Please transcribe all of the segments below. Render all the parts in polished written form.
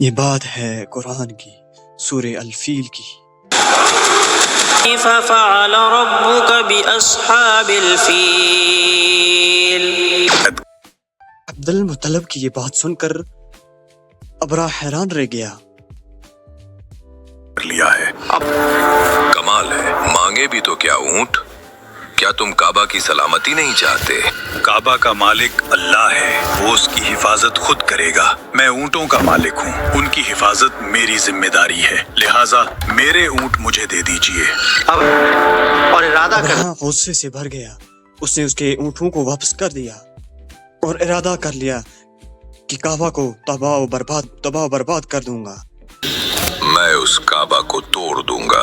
یہ بات ہے قرآن کی سورہ الفیل کی۔ كيف فعل ربك بأصحاب الفيل؟ عبد المطلب کی یہ بات سن کر ابرہ حیران رہ گیا۔ لیا ہے اب کمال ہے، مانگے بھی تو کیا اونٹ؟ کیا تم کعبہ کی سلامتی نہیں چاہتے؟ کعبہ کا مالک اللہ ہے، وہ اس کی حفاظت خود کرے گا۔ میں اونٹوں کا مالک ہوں، ان کی حفاظت میری ذمہ داری ہے، لہٰذا میرے اونٹ مجھے دے دیجئے۔ اور ارادہ کر ابرہ غصے سے بھر گیا، اس نے اس کے اونٹوں کو واپس کر دیا اور ارادہ کر لیا کہ کعبہ کو تباہ و برباد کر دوں گا۔ میں اس کعبہ کو توڑ دوں گا۔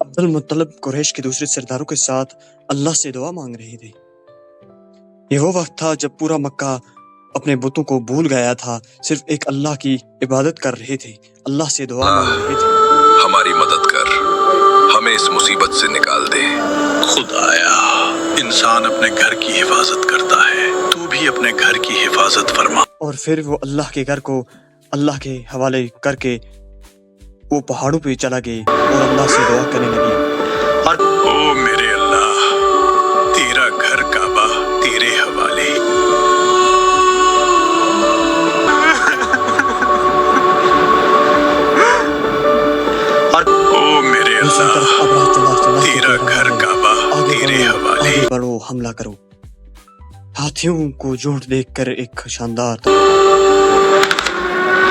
عبد المطلب قریش کے دوسرے سرداروں کے ساتھ اللہ سے دعا مانگ رہے تھے۔ یہ وہ وقت تھا جب پورا مکہ اپنے بتوں کو بھول گیا تھا، صرف ایک اللہ کی عبادت کر رہے تھے، اللہ سے دعا مانگ رہے تھے۔ ہماری مدد کر، ہمیں اس مصیبت سے نکال دے۔ خدایا، انسان اپنے گھر کی حفاظت کرتا ہے، تو بھی اپنے گھر کی حفاظت فرما۔ اور پھر وہ اللہ کے گھر کو اللہ کے حوالے کر کے وہ پہاڑوں پہ چلا گئے اور اللہ سے دعا کرنے لگے۔ او میرے اللہ، تیرا گھر کعبہ تیرے حوالے۔ او میرے دوسری طرف اللہ، ابرہ چلا کے تیرا کہہ گھر رہا ہے، کعبہ تیرے حوالے۔ آگے بڑھو، حملہ کرو۔ ہاتھیوں کو جھوٹ دیکھ کر ایک شاندار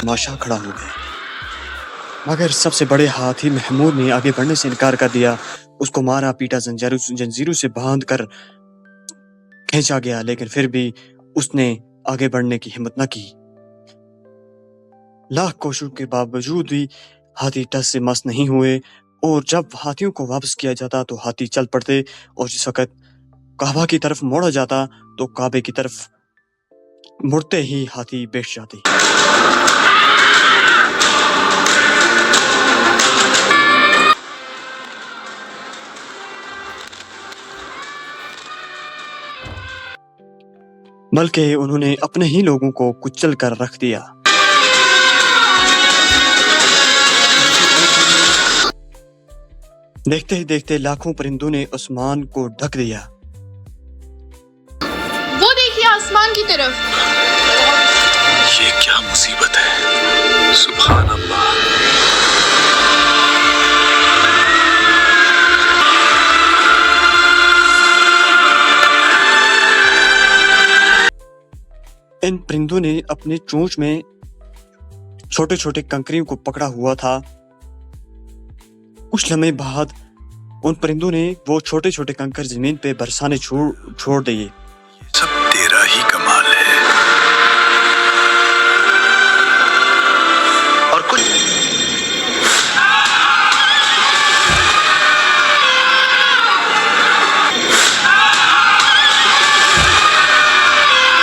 تماشا کھڑا ہو گیا، مگر سب سے بڑے ہاتھی محمود نے آگے بڑھنے سے انکار کر دیا۔ اس کو مارا پیٹا، زنجیروں سے باندھ کر کھینچا گیا، لیکن پھر بھی اس نے آگے بڑھنے کی ہمت نہ کی۔ لاکھ کوششوں کے باوجود بھی ہاتھی ٹس سے مس نہیں ہوئے، اور جب ہاتھیوں کو واپس کیا جاتا تو ہاتھی چل پڑتے، اور جس وقت کعبہ کی طرف موڑا جاتا تو کعبے کی طرف مڑتے ہی ہاتھی بیٹھ جاتے۔ بلکہ انہوں نے اپنے ہی لوگوں کو کچل کر رکھ دیا۔ دیکھتے ہی دیکھتے لاکھوں پرندوں نے آسمان کو ڈھک دیا۔ وہ دیکھیے آسمان کی طرف، یہ کیا مصیبت ہے؟ سبحان اللہ۔ ان پرندوں نے اپنے چونچ میں چھوٹے چھوٹے کنکریوں کو پکڑا ہوا تھا۔ کچھ لمحے بعد ان پرندوں نے وہ چھوٹے چھوٹے کنکر زمین پہ برسانے چھوڑ دیے۔ سب تیرا ہی کمال ہے۔ اور کچھ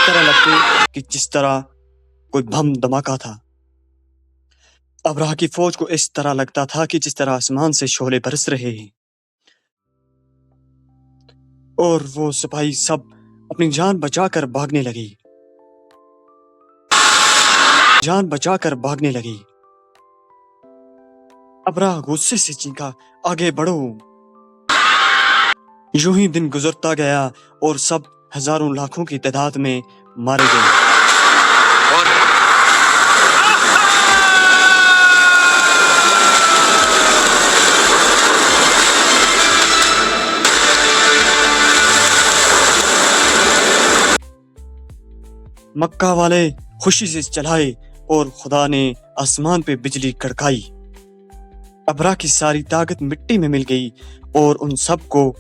طرح لگتے کہ جس طرح کوئی بم دھماکہ تھا۔ ابرہ کی فوج کو اس طرح لگتا تھا کہ جس طرح آسمان سے شعلے برس رہے ہیں، اور وہ سپاہی سب اپنی جان بچا کر بھاگنے لگی۔ ابرہ غصے سے چیخا، آگے بڑھو۔ یوں ہی دن گزرتا گیا اور سب ہزاروں لاکھوں کی تعداد میں مارے گئے۔ مکہ والے خوشی سے چلائے اور خدا نے آسمان پہ بجلی کڑکائی۔ ابرہ کی ساری طاقت مٹی میں مل گئی اور ان سب کو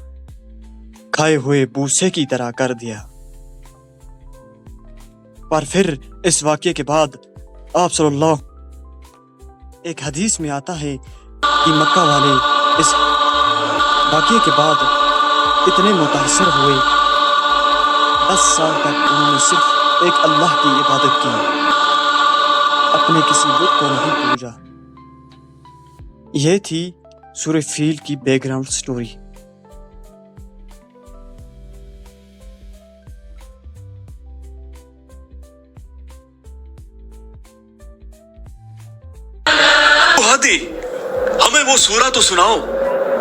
کھائے ہوئے بوسے کی طرح کر دیا۔ پر پھر اس واقعے کے بعد آپ صلی اللہ ایک حدیث میں آتا ہے کہ مکہ والے اس واقعے کے بعد اتنے متاثر ہوئے 10 سال تک انہوں نے صرف ایک اللہ کی عبادت کی، اپنے کسی بت کو نہیں پوجا۔ یہ تھی سورہ فیل کی بیک گراؤنڈ سٹوری۔ ہادی، ہمیں وہ سورہ تو سناؤ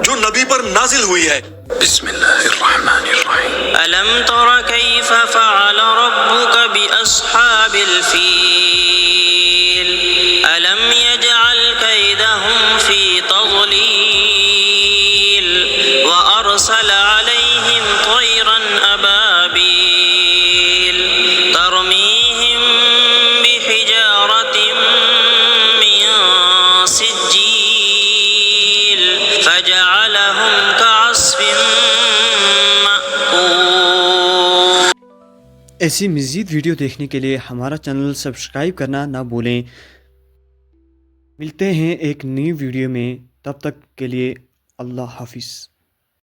جو نبی پر نازل ہوئی ہے۔ بسم اللہ الرحمن الرحیم۔ ألم تر كيف فعل ربك بأصحاب الفيل ألم يجعل كيدهم في تضليل وأرسل عليهم طيرا أبابيل ترميهم بحجارة من سجيل فجعلهم كعصف مأكول۔ ایسی مزید ویڈیو دیکھنے کے لیے ہمارا چینل سبسکرائب کرنا نہ بھولیں۔ ملتے ہیں ایک نئی ویڈیو میں، تب تک کے لیے اللہ حافظ۔